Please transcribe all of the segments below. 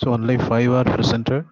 So only 5 are presented.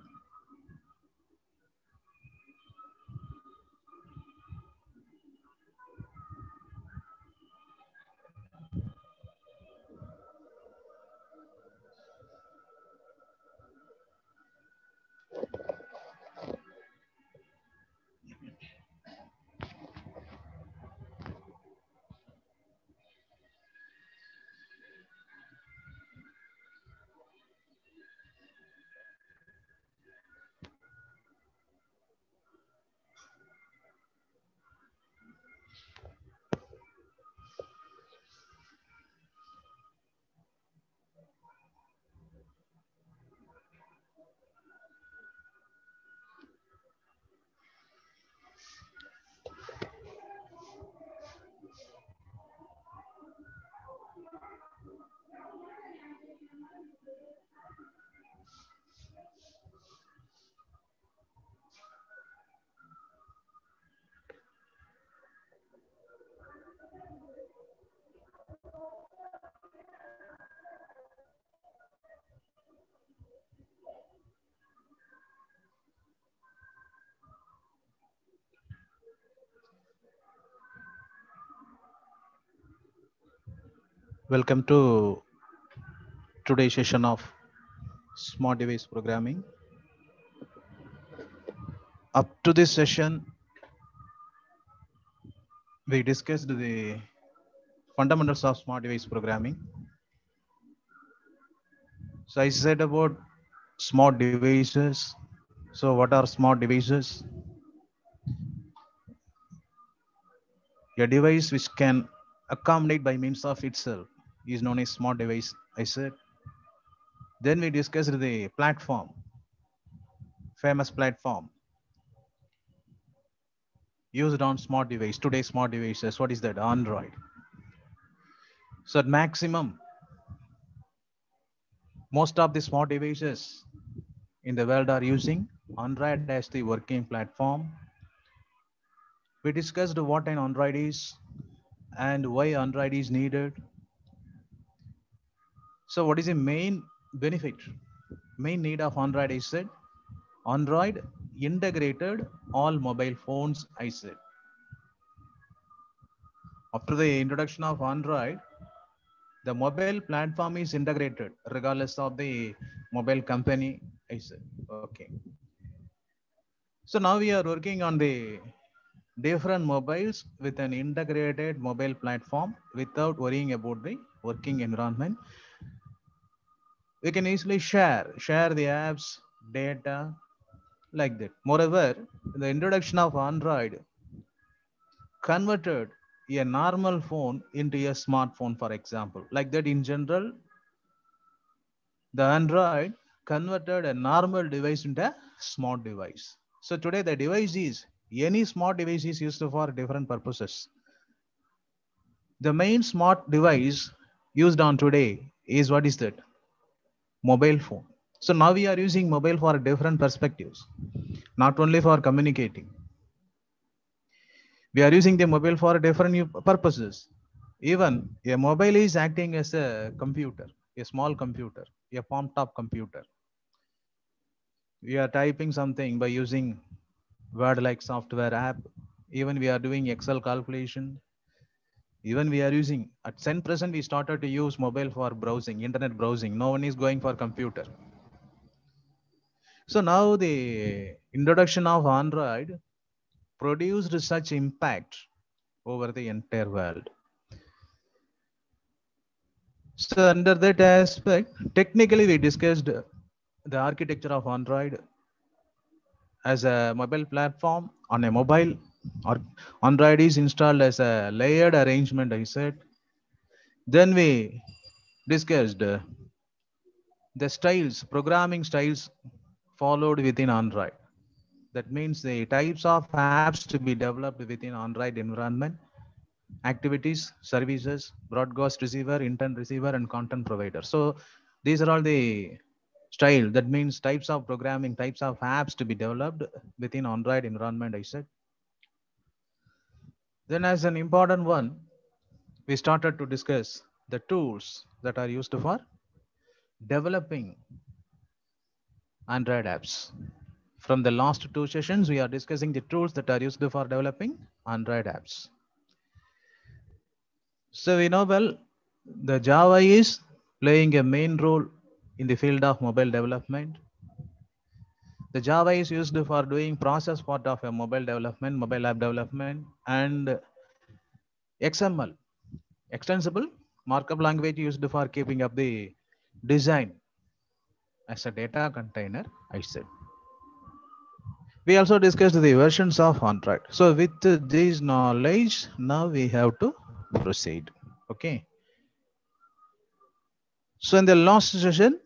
Welcome to today's session of smart device programming. Up to this session, we discussed the fundamentals of smart device programming. So I said about smart devices. So what are smart devices? A device which can accommodate by means of itself is known as smart device, I said. Then we discussed the platform, famous platform used on smart device, today's smart devices. What is that? Android. So at maximum, most of the smart devices in the world are using Android as the working platform. We discussed what an Android is and why Android is needed. So what is the main benefit, main need of Android? I said Android integrated all mobile phones, I said. After the introduction of Android, the mobile platform is integrated regardless of the mobile company, I said. Okay. So now we are working on the different mobiles with an integrated mobile platform without worrying about the working environment. We can easily share the apps, data, like that. Moreover, the introduction of Android converted a normal phone into a smartphone, for example. Like that, in general, the Android converted a normal device into a smart device. So today the device is, any smart device is used for different purposes. The main smart device used on today is, what is that? Mobile phone. So now we are using mobile for different perspectives, not only for communicating. We are using the mobile for different purposes. Even a mobile is acting as a computer, a small computer, a palm top computer. We are typing something by using Word like software app. Even we are doing Excel calculation. Even we are using, at 10% we started to use mobile for browsing, internet browsing. No one is going for computer. So now the introduction of Android produced such impact over the entire world. So under that aspect, technically we discussed the architecture of Android as a mobile platform on a mobile, or Android is installed as a layered arrangement, I said. Then we discussed the styles, programming styles followed within Android. That means the types of apps to be developed within Android environment, activities, services, broadcast receiver, intent receiver, and content provider. So these are all the style. That means types of programming, types of apps to be developed within Android environment, I said. Then as an important one, we started to discuss the tools that are used for developing Android apps. From the last two sessions, we are discussing the tools that are used for developing Android apps. So we know well, the Java is playing a main role in the field of mobile development. The Java is used for doing process part of a mobile development, mobile app development, and XML, extensible markup language used for keeping up the design as a data container, I said. We also discussed the versions of Android. So with this knowledge, now we have to proceed. Okay. So in the last session,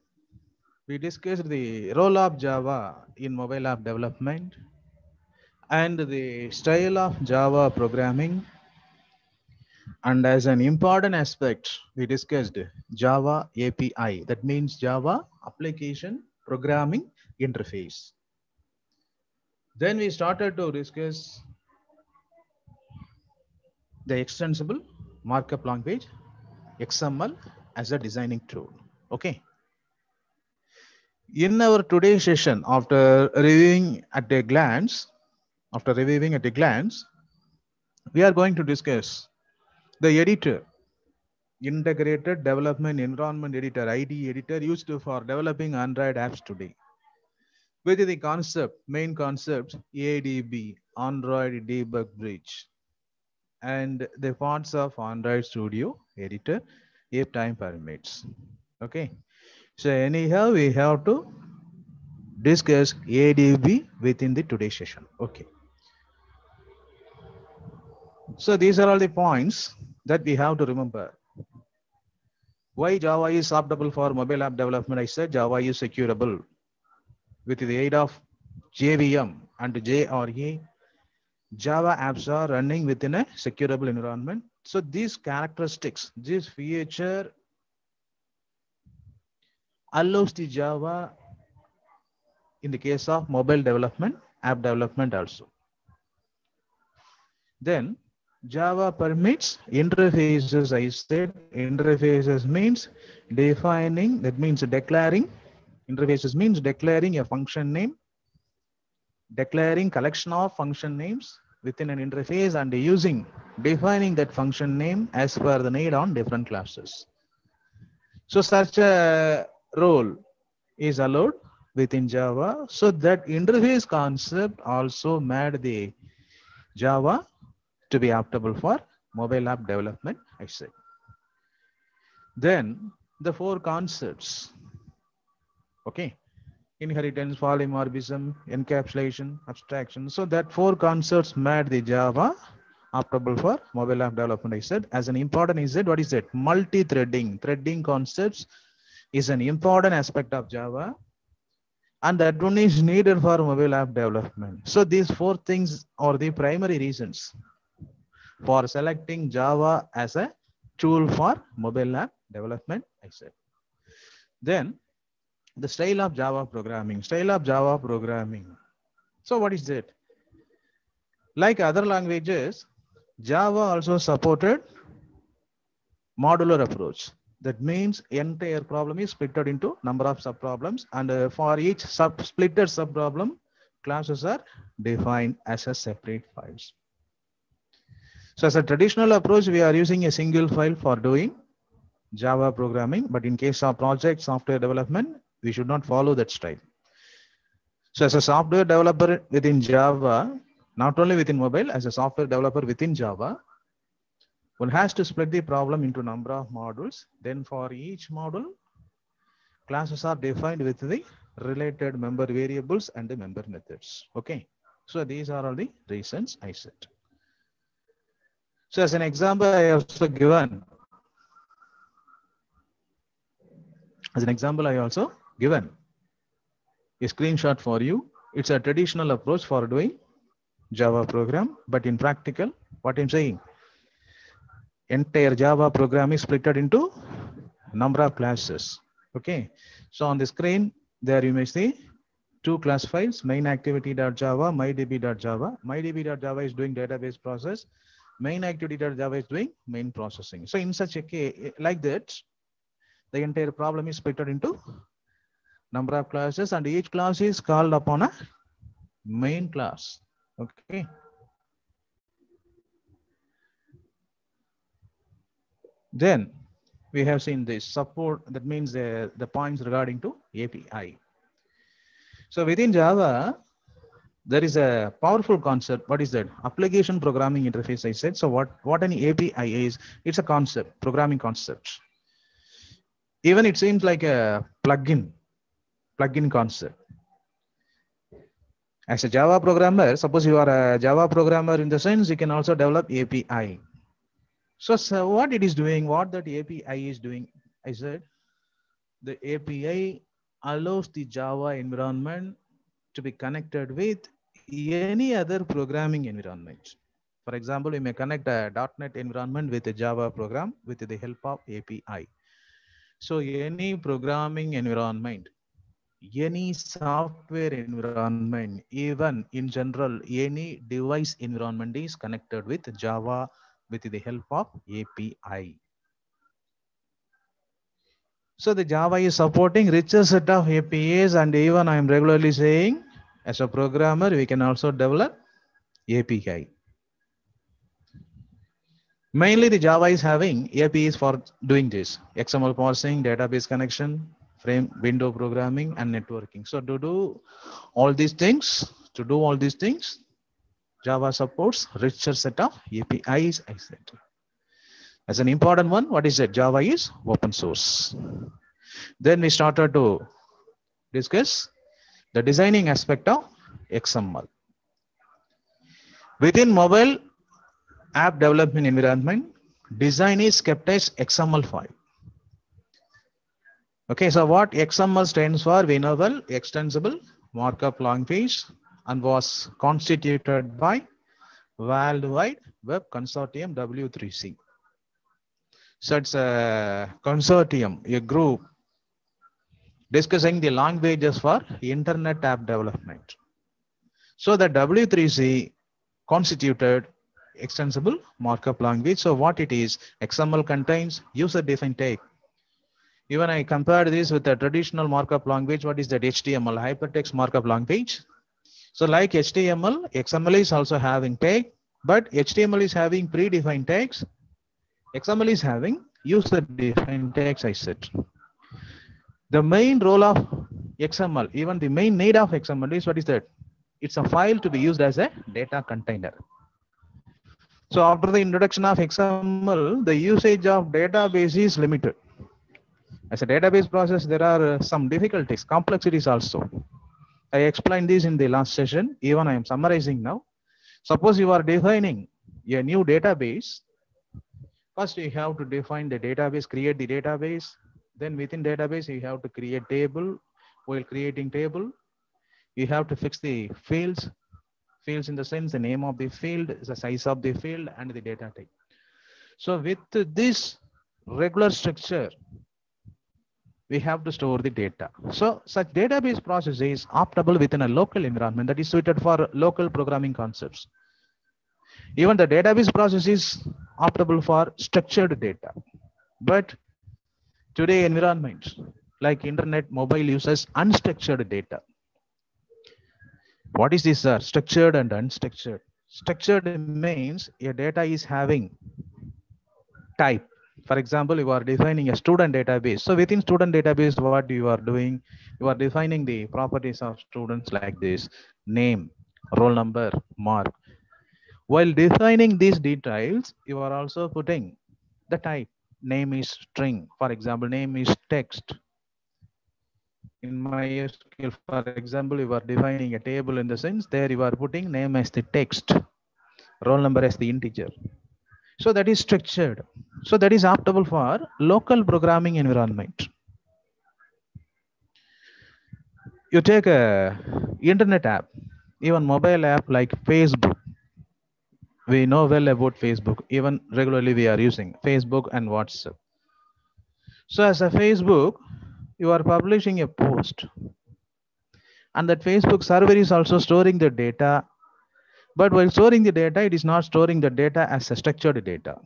we discussed the role of Java in mobile app development and the style of Java programming. And as an important aspect, we discussed Java API. That means Java Application Programming Interface. Then we started to discuss the extensible markup language, XML, as a designing tool. Okay. In our today's session, after reviewing at a glance, we are going to discuss the editor, Integrated Development Environment Editor, IDE editor, used for developing Android apps today. With the concept, main concepts, ADB, Android Debug Bridge, and the parts of Android Studio editor, if time permits. Okay. So anyhow, we have to discuss ADB within the today's session. Okay. So these are all the points that we have to remember. Why Java is optimal for mobile app development? I said Java is secureable with the aid of JVM and JRE. Java apps are running within a secureable environment. So these characteristics, this feature allows the Java in the case of mobile development, app development also. Then Java permits interfaces. I said interfaces means defining, that means declaring. Interfaces means declaring a function name, declaring collection of function names within an interface and defining that function name as per the need on different classes. So such a role is allowed within Java. So that interface concept also made the Java to be optimal for mobile app development, I said. Then the four concepts, okay, inheritance, polymorphism, encapsulation, abstraction. So that four concepts made the Java optimal for mobile app development, I said. As an important, I said, what is it? Multi-threading. Threading concepts is an important aspect of Java, and that one is needed for mobile app development. So these four things are the primary reasons for selecting Java as a tool for mobile app development, I said. Then the style of Java programming. So what is it? Like other languages, Java also supported modular approach. That means entire problem is split into number of subproblems, and for each splitted subproblem, classes are defined as a separate files. So as a traditional approach, we are using a single file for doing Java programming, but in case of project software development, we should not follow that style. So as a software developer within Java, not only within mobile, as a software developer within Java, one has to split the problem into number of modules. Then for each module, classes are defined with the related member variables and the member methods. Okay. So these are all the reasons I said. So as an example, I also given. A screenshot for you. It's a traditional approach for doing Java program, but in practical, what I'm saying, entire Java program is split into number of classes. Okay. So on the screen, there you may see two class files, main activity.java, mydb.java. Mydb.java is doing database process. Main activity.java is doing main processing. So in such a case, like that, the entire problem is split into number of classes, and each class is called upon a main class. Okay. Then we have seen this support, that means the points regarding to API. So within Java, there is a powerful concept. What is that? Application programming interface, I said. So what an API is, it's a concept, programming concept. Even it seems like a plugin concept. As a Java programmer, suppose you are a Java programmer, in the sense you can also develop API. So what it is doing, what that API is doing, I said, the API allows the Java environment to be connected with any other programming environment. For example, you may connect a .NET environment with a Java program with the help of API. So any programming environment, any software environment, even in general, any device environment is connected with Java with the help of API. So the Java is supporting richer set of APIs, and even I am regularly saying, as a programmer, we can also develop API. Mainly the Java is having APIs for doing this: XML parsing, database connection, frame window programming, and networking. So to do all these things, Java supports richer set of APIs, I said. As an important one, what is it? Java is open source. Then we started to discuss the designing aspect of XML. Within mobile app development environment, design is kept as XML file. Okay, so what XML stands for, we know well, extensible markup language, and was constituted by World Wide Web Consortium, W3C. So it's a consortium, a group discussing the languages for internet app development. So the W3C constituted extensible markup language. So what it is, XML contains user-defined tag. Even I compared this with a traditional markup language. What is that? HTML, hypertext markup language. So like HTML, XML is also having tag, but HTML is having predefined tags. XML is having user-defined tags, I said. The main role of XML, even the main need of XML is, what is that? It's a file to be used as a data container. So after the introduction of XML, the usage of database is limited. As a database process, there are some difficulties, complexities also. I explained this in the last session. Even I am summarizing now. Suppose you are defining a new database. First, you have to define the database, create the database. Then within database, you have to create table. While creating table, you have to fix the fields. Fields in the sense, the name of the field, the size of the field, and the data type. So with this regular structure, we have to store the data. So such database process is optimal within a local environment that is suited for local programming concepts. Even the database process is optimal for structured data. But today environments like internet, mobile uses unstructured data. What is this, sir? Structured and unstructured. Structured means your data is having type. For example, you are defining a student database. So within student database, what you are doing, you are defining the properties of students like this: name, roll number, mark. While defining these details, you are also putting the type. Name is string. For example, name is text. In MySQL, for example, you are defining a table in the sense there you are putting name as the text, roll number as the integer. So that is structured. So that is optimal for local programming environment. You take a internet app, even mobile app like Facebook. We know well about Facebook. Even regularly we are using Facebook and WhatsApp. So as a Facebook, you are publishing a post, and that Facebook server is also storing the data. But while storing the data, it is not storing the data as a structured data.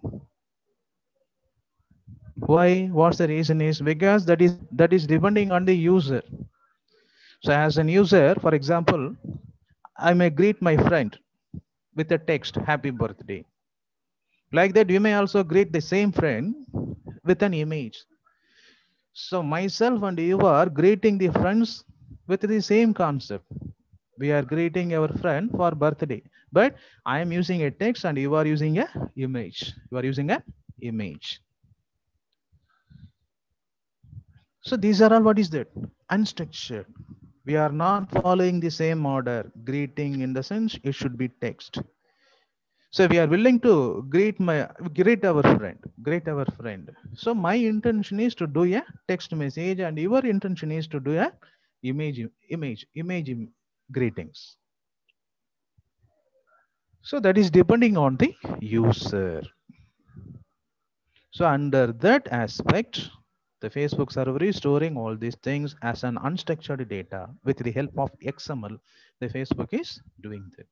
Why? What's the reason is because that is depending on the user. So as an user, for example, I may greet my friend with a text, happy birthday. Like that, you may also greet the same friend with an image. So myself and you are greeting the friends with the same concept. We are greeting our friend for birthday, but I am using a text and you are using a image. You are using a image. So these are all, what is that? Unstructured. We are not following the same order. Greeting, in the sense, it should be text. So we are willing to greet our friend. So my intention is to do a text message, and your intention is to do a image greetings. So that is depending on the user. So under that aspect, the Facebook server is storing all these things as an unstructured data with the help of XML. The Facebook is doing that.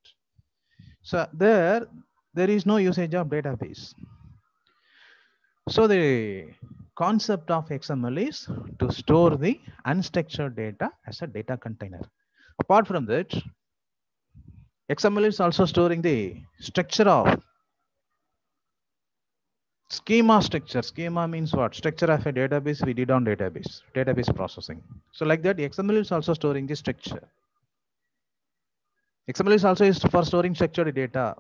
So there is no usage of database. So the concept of XML is to store the unstructured data as a data container. Apart from that, XML is also storing the structure of schema structure. Schema means what? Structure of a database we did on database processing. So like that, XML is also storing the structure. XML is also used for storing structured data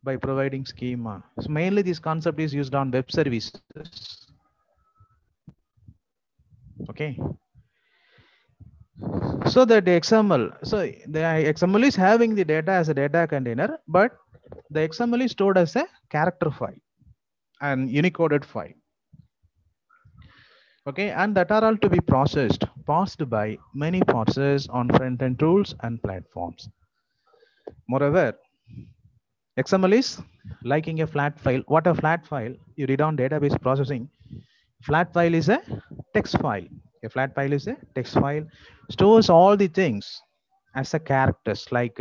by providing schema. So mainly this concept is used on web services. Okay. So that the XML is having the data as a data container, but the XML is stored as a character file and Unicoded file. Okay, and that are all to be parsed by many parsers on front-end tools and platforms. Moreover, XML is liking a flat file. What a flat file? You did on database processing. Flat file is a text file. A flat file is a text file. Stores all the things as a characters like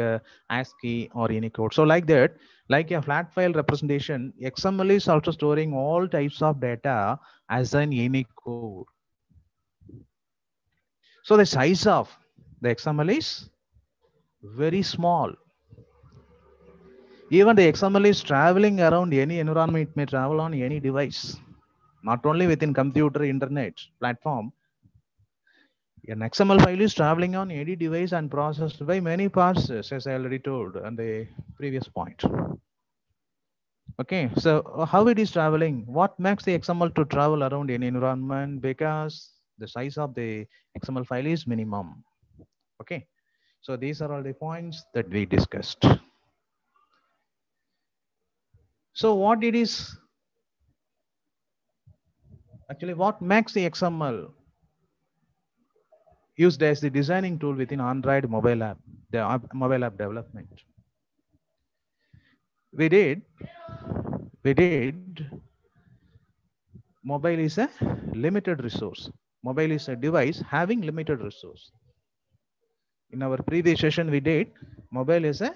ASCII or Unicode. So like that, like a flat file representation, XML is also storing all types of data as an Unicode. So the size of the XML is very small. Even the XML is traveling around any environment, it may travel on any device, not only within computer, internet, platform. An XML file is traveling on any device and processed by many parsers, as I already told on the previous point. Okay, so how it is traveling? What makes the XML to travel around any environment? Because the size of the XML file is minimum. Okay, so these are all the points that we discussed. So what it is, actually what makes the XML used as the designing tool within Android mobile app, the mobile app development? We did mobile is a limited resource. Mobile is a device having limited resource. In our previous session, we did mobile is a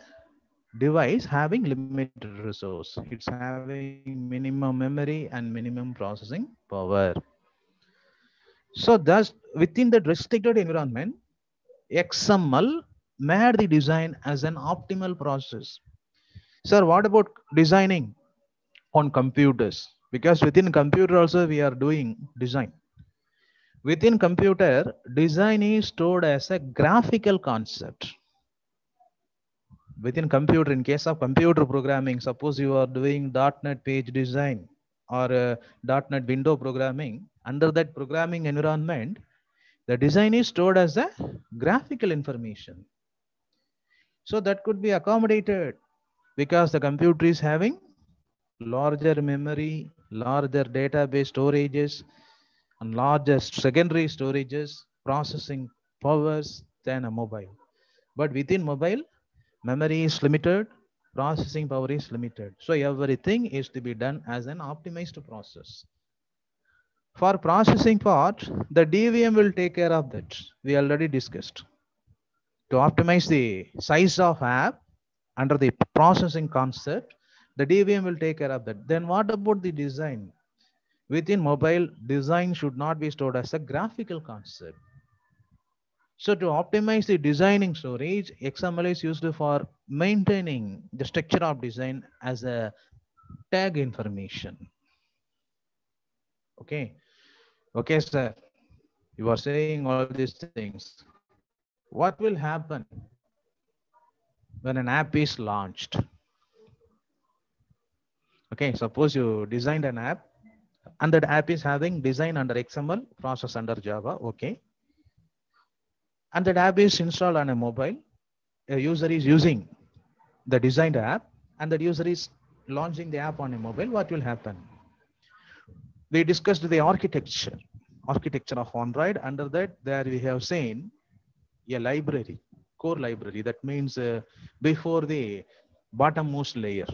device having limited resource. It's having minimum memory and minimum processing power. So thus, within the restricted environment, XML made the design as an optimal process. Sir, what about designing on computers? Because within computer also we are doing design. Within computer, design is stored as a graphical concept. Within computer, in case of computer programming, suppose you are doing .NET page design or .NET window programming, under that programming environment, the design is stored as a graphical information. So that could be accommodated because the computer is having larger memory, larger database storages, and larger secondary storages, processing powers than a mobile. But within mobile, memory is limited, processing power is limited. So everything is to be done as an optimized process. For processing part, the DVM will take care of that. We already discussed. To optimize the size of app under the processing concept, the DVM will take care of that. Then what about the design? Within mobile, design should not be stored as a graphical concept. So to optimize the designing storage, XML is used for maintaining the structure of design as a tag information. Okay. Okay, sir. You are saying all these things. What will happen when an app is launched? Okay, suppose you designed an app and that app is having design under XML, process under Java. Okay. And that app is installed on a mobile. A user is using the designed app and that user is launching the app on a mobile. What will happen? We discussed the architecture of Android. Under that, there we have seen a library, core library. That means before the bottommost layer.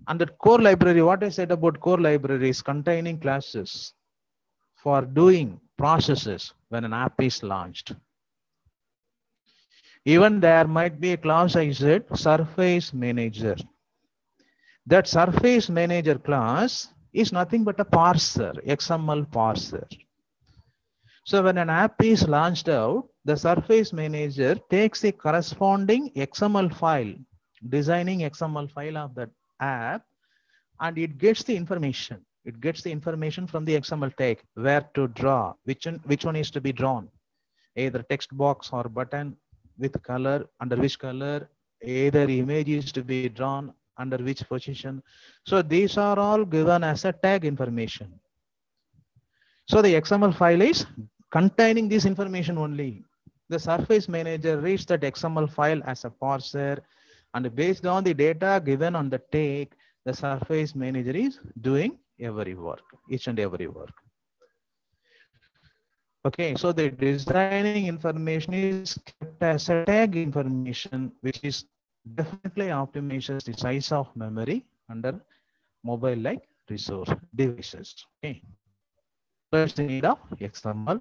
And that core library, what I said about core library is containing classes for doing processes when an app is launched. Even there might be a class I said Surface Manager. That Surface Manager class is nothing but a parser, XML parser. So when an app is launched out, the Surface Manager takes the corresponding XML file, designing XML file of that app, and it gets the information. It gets the information from the XML tag, where to draw, which one is to be drawn, either text box or button with color, under which color, either image is to be drawn, under which position. So these are all given as a tag information. So the XML file is containing this information only. The Surface Manager reads that XML file as a parser, and based on the data given on the tag, the Surface Manager is doing every work, each and every work. Okay, so the designing information is kept as a tag information, which is definitely optimizes the size of memory under mobile-like resource devices. Okay, so it's the need of XML.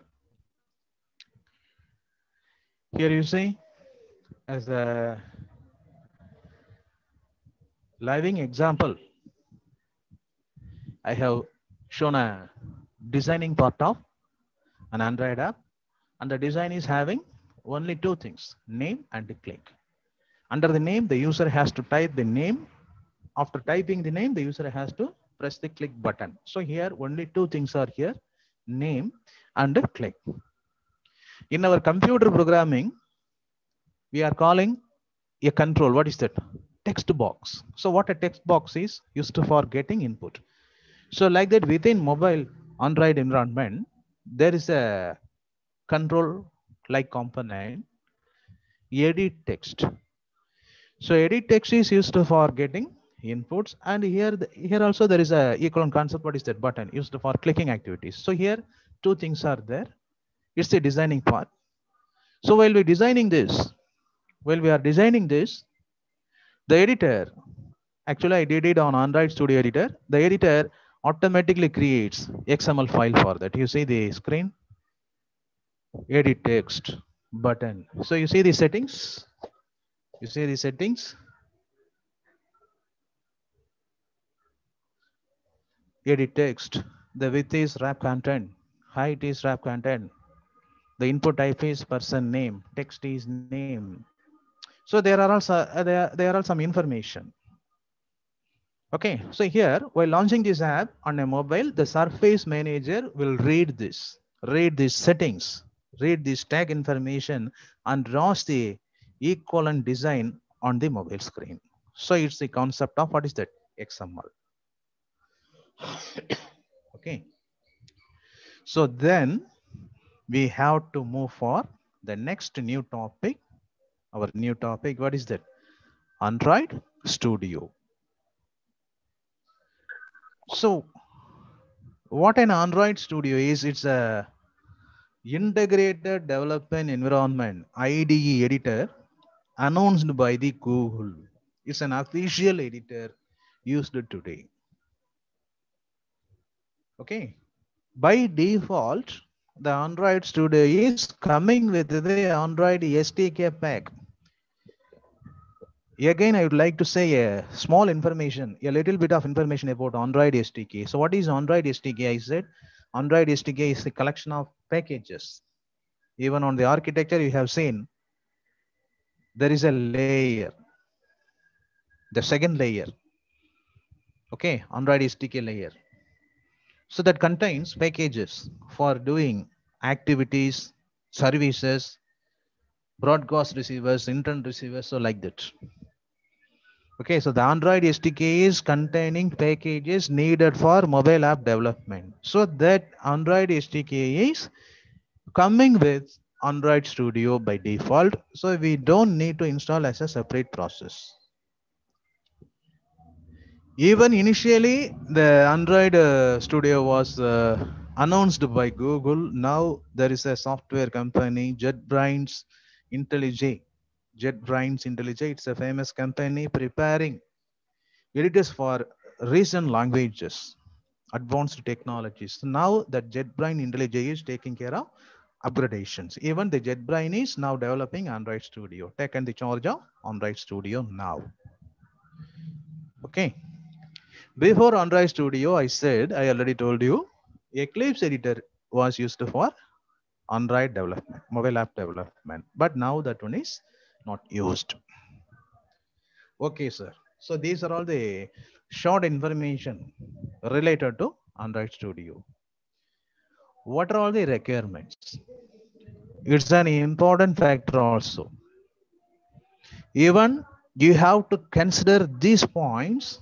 Here you see as a living example, I have shown a designing part of an Android app, and the design is having only two things, name and click. Under the name, the user has to type the name. After typing the name, the user has to press the click button. So here only two things are here, name and click. In our computer programming, we are calling a control. What is that? Text box. So what a text box is used for getting input. So like that, within mobile Android environment, there is a control like component, edit text. So edit text is used for getting inputs, and here also there is a equivalent concept. What is that? Button used for clicking activities. So here two things are there. It's the designing part. So while we are designing this, the editor, actually I did it on Android Studio Editor. The editor automatically creates XML file for that. You see the screen, edit text button. So you see the settings. You see the settings. Edit text. The width is wrap content. Height is wrap content. The input type is person name. Text is name. So there are also there are some information. Okay, so here while launching this app on a mobile, the Surface Manager will read this settings, read this tag information, and draws the equivalent design on the mobile screen. So it's the concept of what is that? XML. Okay. So then we have to move for the next new topic. Our new topic, what is that? Android Studio. So what an Android Studio is, it's a integrated development environment, IDE editor, announced by the Google. It's an official editor used today. Okay. By default, the Android Studio is coming with the Android SDK pack. Again, I would like to say a small information, a little bit of information about Android SDK. So what is Android SDK? I said Android SDK is a collection of packages. Even on the architecture, you have seen there is a layer, the second layer. Okay, Android SDK layer. So that contains packages for doing activities, services, broadcast receivers, internet receivers, so like that. Okay, so the Android SDK is containing packages needed for mobile app development. So that Android SDK is coming with Android Studio by default. So we don't need to install as a separate process. Even initially, the Android Studio was announced by Google. Now there is a software company, JetBrains IntelliJ. JetBrains IntelliJ, it's a famous company preparing editors for recent languages, advanced technologies. So now that JetBrains IntelliJ is taking care of upgradations. Even the JetBrains is now developing Android Studio, taken the charge of Android Studio now. Okay. Before Android Studio, I already told you, Eclipse editor was used for Android development, mobile app development. But now that one is not used. Okay, sir. So these are all the short information related to Android Studio. What are all the requirements? It's an important factor also. Even you have to consider these points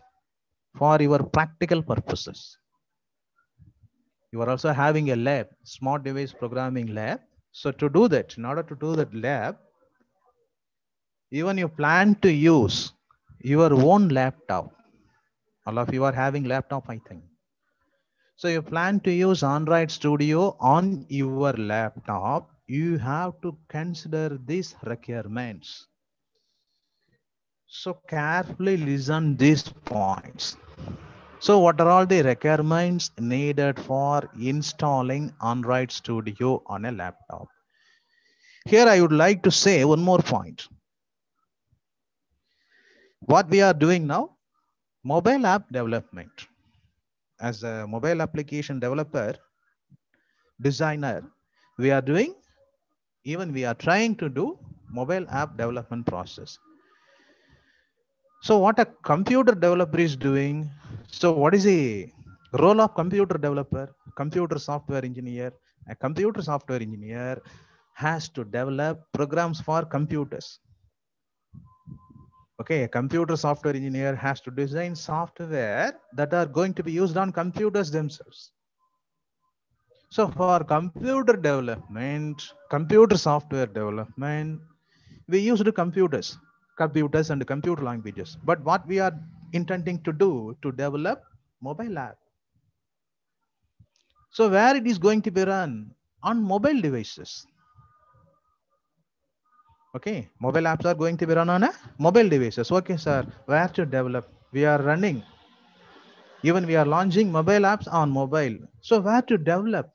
for your practical purposes. You are also having a lab, smart device programming lab. So to do that, in order to do that lab, even you plan to use your own laptop. All of you are having laptop, I think. So you plan to use Android Studio on your laptop. You have to consider these requirements. So carefully listen these points. So what are all the requirements needed for installing Android Studio on a laptop? Here I would like to say one more point. What we are doing now, mobile app development. As a mobile application developer, designer, we are trying to do mobile app development process. So what a computer developer is doing, so what is the role of computer developer, computer software engineer? A computer software engineer has to develop programs for computers. Okay, a computer software engineer has to design software that are going to be used on computers themselves. So for computer development, computer software development, we use the computers and computer languages. But what we are intending to do to develop mobile app. So where it is going to be run? On mobile devices. Okay, mobile apps are going to be run on a mobile devices. Okay, sir, where to develop? We are running. Even we are launching mobile apps on mobile. So where to develop?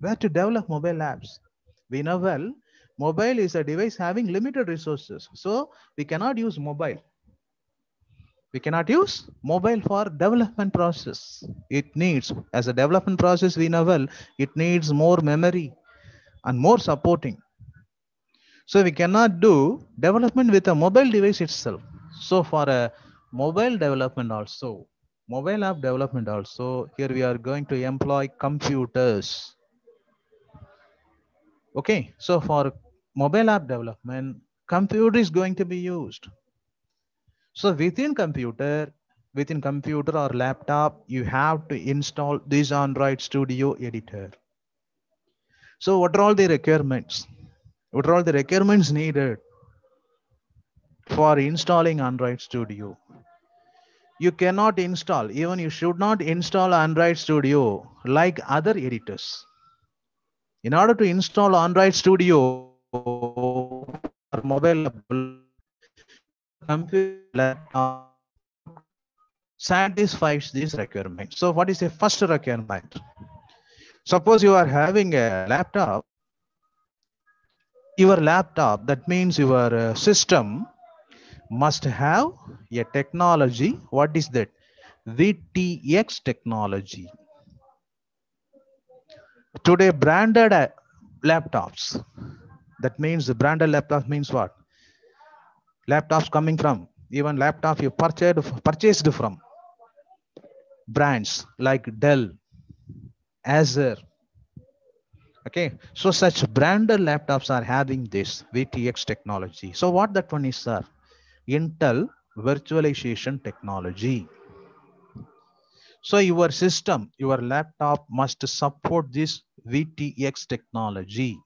Where to develop mobile apps? We know well, mobile is a device having limited resources. So we cannot use mobile. We cannot use mobile for development process. It needs, as a development process, we know well, it needs more memory and more supporting. So we cannot do development with a mobile device itself. So for a mobile development also, mobile app development also, here we are going to employ computers. Okay, so for mobile app development, computer is going to be used. So within computer or laptop, you have to install this Android Studio editor. So what are all the requirements? What are all the requirements needed for installing Android Studio? You cannot install, even you should not install Android Studio like other editors. In order to install Android Studio for mobile your computer laptop satisfies this requirement. So what is the first requirement? Suppose you are having a laptop, that means your system must have a technology. What is that? VTX technology. Today branded laptops. That means the branded laptop means what? Laptops coming from, even laptop you purchased from brands like Dell, Acer. Okay, so such branded laptops are having this VTX technology. So what that one is, sir? Intel virtualization technology. So your system, your laptop must support this VTX technology.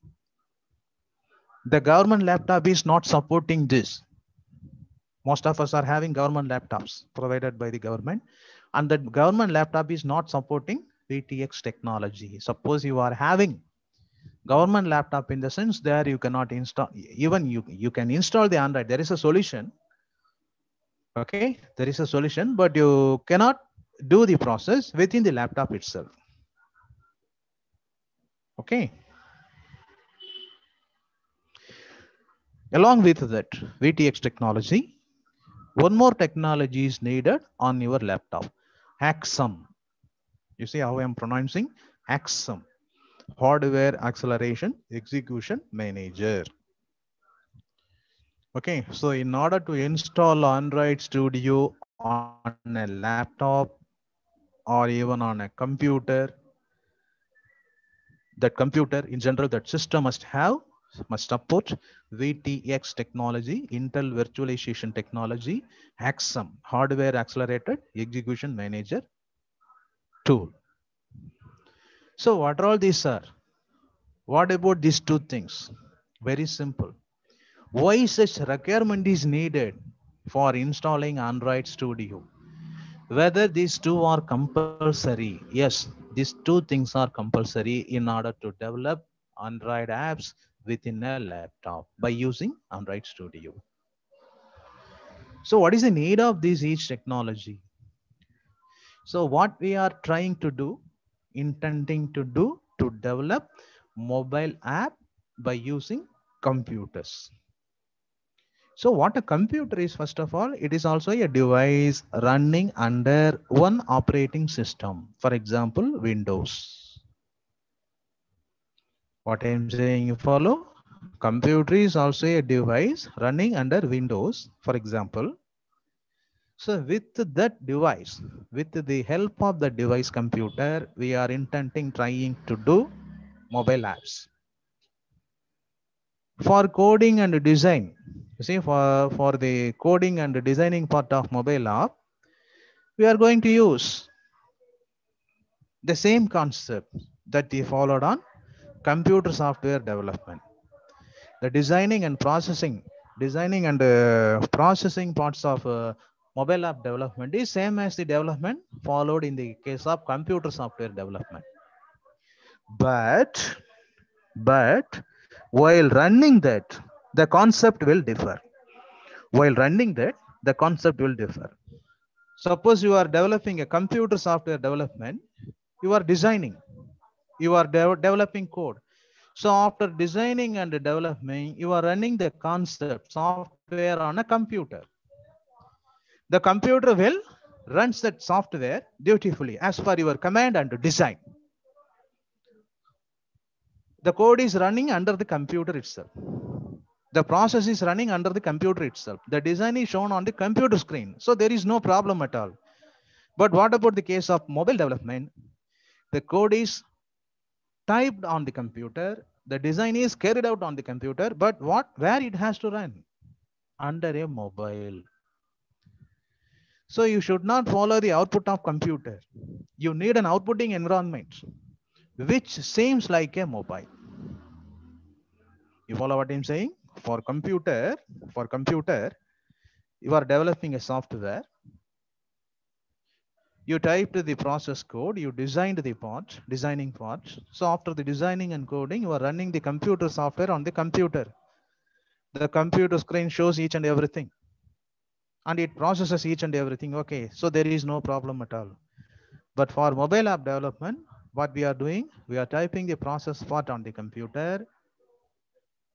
The government laptop is not supporting this. Most of us are having government laptops provided by the government, and the government laptop is not supporting VTX technology. Suppose you are having government laptop, in the sense there you cannot install, even you can install the Android. There is a solution. Okay, there is a solution, but you cannot do the process within the laptop itself. Okay. Along with that VTX technology, one more technology is needed on your laptop. AXUM. You see how I am pronouncing? AXUM. Hardware Acceleration Execution Manager. Okay, so in order to install Android Studio on a laptop or even on a computer, that computer in general, that system must support VTX technology, Intel virtualization technology, AXUM, hardware accelerated execution manager tool. So what are all these, sir? What about these two things? Very simple. Why such requirement is needed for installing Android Studio? Whether these two are compulsory? Yes, these two things are compulsory in order to develop Android apps within a laptop by using Android Studio. So what is the need of this each technology? So what we are trying to do, intending to do, to develop mobile app by using computers. So what a computer is, first of all, it is also a device running under one operating system. For example, Windows. What I am saying, you follow? Computer is also a device running under Windows, for example. So with that device, with the help of the device computer, we are trying to do mobile apps. For coding and design, you see, for the coding and designing part of mobile app, we are going to use the same concept that we followed on computer software development. The designing and processing parts of mobile app development is same as the development followed in the case of computer software development. But while running that, the concept will differ. While running that, the concept will differ. Suppose you are developing a computer software development, you are designing, you are developing code. So after designing and developing, you are running the concept software on a computer. The computer will run that software dutifully as per your command and design. The code is running under the computer itself. The process is running under the computer itself. The design is shown on the computer screen. So there is no problem at all. But what about the case of mobile development? The code is typed on the computer. The design is carried out on the computer, but where it has to run? Under a mobile. So you should not follow the output of computer. You need an outputting environment, which seems like a mobile. You follow what I'm saying? For computer, you are developing a software. You typed the process code, you designed the part, designing part. So after the designing and coding, you are running the computer software on the computer. The computer screen shows each and everything. And it processes each and everything. Okay, so there is no problem at all. But for mobile app development, what we are doing, we are typing the process part on the computer,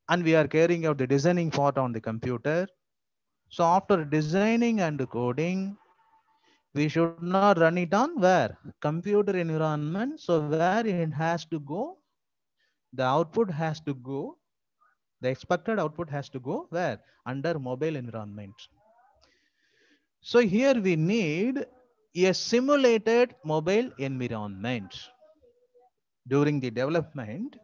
and we are carrying out the designing part on the computer. So after designing and coding, we should not run it on where? Computer environment. So where it has to go? the output has to go, the expected output has to go where? Under mobile environment. So here we need a simulated mobile environment during the development.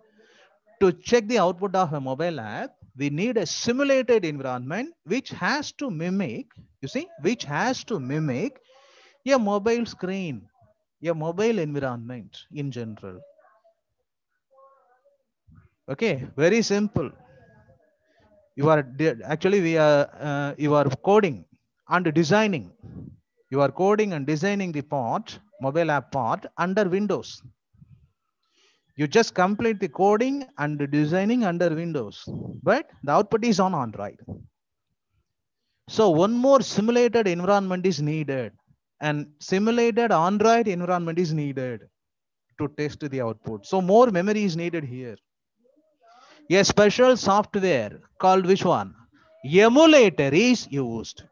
To check the output of a mobile app, we need a simulated environment which has to mimic, you see, which has to mimic a mobile screen, a mobile environment in general. Okay, very simple. You are actually you are coding and designing. You are coding and designing the part, mobile app part under Windows. You just complete the coding and designing under Windows, but the output is on Android. So one more simulated environment is needed, and simulated Android environment is needed to test the output. So more memory is needed here. A special software called which one? Emulator is used.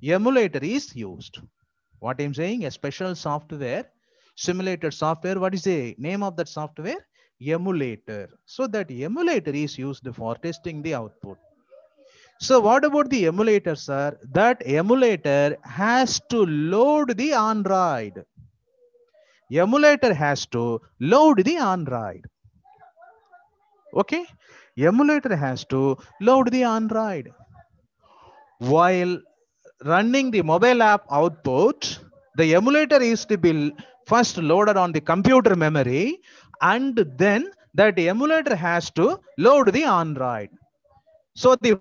Emulator is used. What I'm saying, a special software, simulated software. What is the name of that software? Emulator. So that emulator is used for testing the output. So what about the emulator, sir? That emulator has to load the Android. Emulator has to load the Android. Okay, emulator has to load the Android. While running the mobile app output, the emulator is to be first loaded on the computer memory, and then that emulator has to load the Android. So the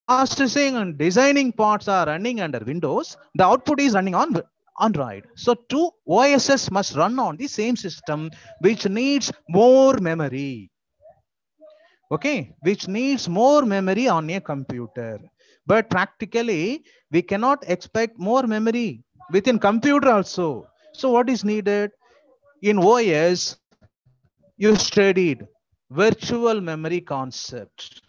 processing and designing parts are running under Windows. The output is running on Android. So two OSs must run on the same system, which needs more memory. Okay, which needs more memory on a computer. But practically, we cannot expect more memory within computer also. So what is needed? In OS, you studied virtual memory concept.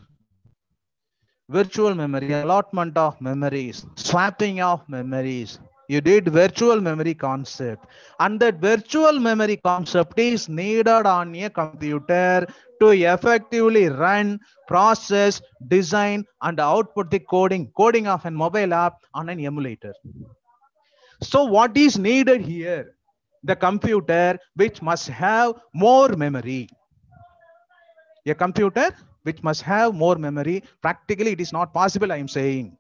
Virtual memory, allotment of memories, swapping of memories. You did virtual memory concept. And that virtual memory concept is needed on a computer to effectively run, process, design, and output the coding of a mobile app on an emulator. So what is needed here? The computer which must have more memory. A computer which must have more memory. Practically, it is not possible, I am saying.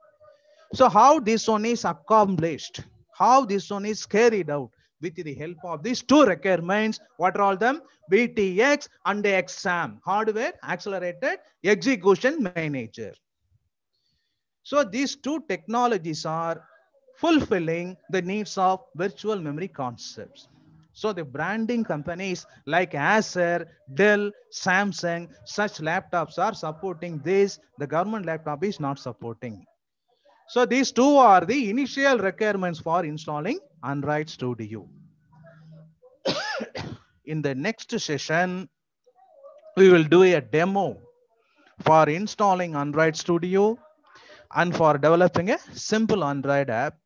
So how this one is accomplished? How this one is carried out? With the help of these two requirements. What are all them? BTX and XAM, hardware accelerated execution manager. So these two technologies are fulfilling the needs of virtual memory concepts. So the branding companies like Acer, Dell, Samsung, such laptops are supporting this. The government laptop is not supporting. So these two are the initial requirements for installing Android Studio. In the next session, we will do a demo for installing Android Studio and for developing a simple Android app.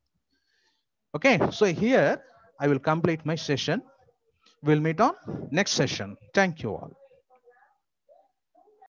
Okay, so here I will complete my session. We'll meet on next session. Thank you all.